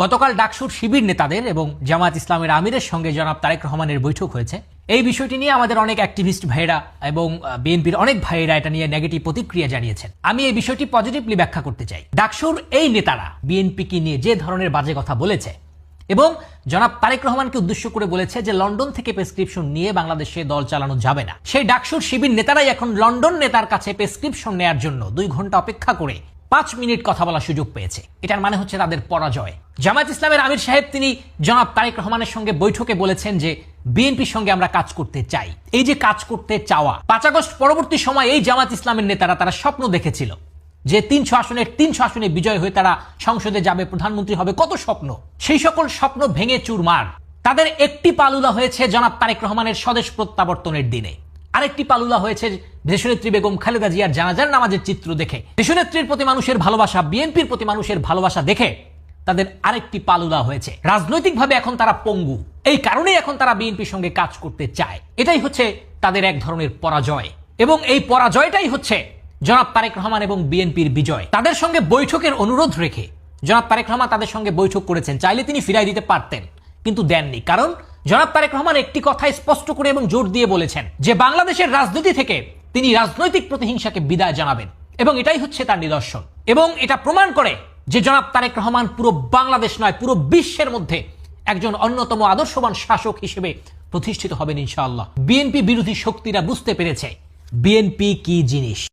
গতকাল ডাকসুর শিবির নেতাদের এবং জামায়াত ইসলামের আমিরের সঙ্গে জনাব তারেক রহমানের বৈঠক হয়েছে। এই বিষয়টি নিয়ে আমাদের অনেক অ্যাক্টিভিস্ট ভাইয়েরা এবং বিএনপির অনেক ভাইয়েরা এটা নিয়ে নেগেটিভ প্রতিক্রিয়া জানিয়েছেন। আমি এই বিষয়টি পজিটিভলি ব্যাখ্যা করতে চাই। ডাকসুর এই নেতারা বিএনপিকে নিয়ে যে ধরনের বাজে কথা বলেছে এবং জনাব তারেক রহমানকে উদ্দেশ্য করে বলেছে যে লন্ডন থেকে প্রেসক্রিপশন নিয়ে বাংলাদেশে দল চালানো যাবে না, সেই ডাকসুর শিবির নেতারাই এখন লন্ডন নেতার কাছে প্রেসক্রিপশন নেয়ার জন্য 2 ঘন্টা অপেক্ষা করে 5 মিনিট কথা বলার সুযোগ পেয়েছে। এটার মানে হচ্ছে তাদের পরাজয়। জামায়াত ইসলামের আমির সাহেব তিনি জনাব তারেক রহমানের সঙ্গে বৈঠকে বলেছেন যে বিএনপির সঙ্গে আমরা কাজ করতে চাই। এই যে কাজ করতে চাওয়া, 5 আগস্ট পরবর্তী সময় এই জামায়াত ইসলামের নেতারা তারা স্বপ্ন দেখেছিল যে 300 আসনে বিজয় হয়ে তারা সংসদে যাবে, প্রধানমন্ত্রী হবে, কত স্বপ্ন। সেই সকল স্বপ্ন ভেঙে চুরমার। তাদের একটি পালুলা হয়েছে জনাব তারেক রহমানের স্বদেশ প্রত্যাবর্তনের দিনে, আরেকটি পালুলা হয়েছে দেশনেত্রী বেগম খালেদা জিয়ার জানাজার নামাজের চিত্র দেখে। দেশনেত্রীর প্রতি মানুষের ভালোবাসা, বিএনপির প্রতি মানুষের ভালোবাসা দেখে তাদের আরেকটি পালুলা হয়েছে। রাজনৈতিকভাবে এখন তারা পঙ্গু, এই কারণেই এখন তারা বিএনপির সঙ্গে কাজ করতে চায়। এটাই হচ্ছে তাদের এক ধরনের পরাজয় এবং এই পরাজয়টাই হচ্ছে জনাব তারেক রহমান এবং বিএনপির বিজয়। তাদের সঙ্গে বৈঠকের অনুরোধ রেখে জনাব তারেক রহমান তাদের সঙ্গে বৈঠক করেছেন, চাইলে তিনি ফিরাই দিতে পারতেন কিন্তু দেননি। কারণ জনাব তারেক রহমান একটি কথাই স্পষ্ট করে এবং জোর দিয়ে বলেছেন যে বাংলাদেশের রাজনীতি থেকে তিনি রাজনৈতিক প্রতিহিংসাকে বিদায় জানাবেন এবং এটাই হচ্ছে তার নিদর্শন। এবং এটা প্রমাণ করে যে জনাব তারেক রহমান পুরো বাংলাদেশ নয়, পুরো বিশ্বের মধ্যে একজন অন্যতম আদর্শবান শাসক হিসেবে প্রতিষ্ঠিত হবেন ইনশাআল্লাহ। বিএনপি বিরোধী শক্তিরা বুঝতে পেরেছে বিএনপি কি জিনিস।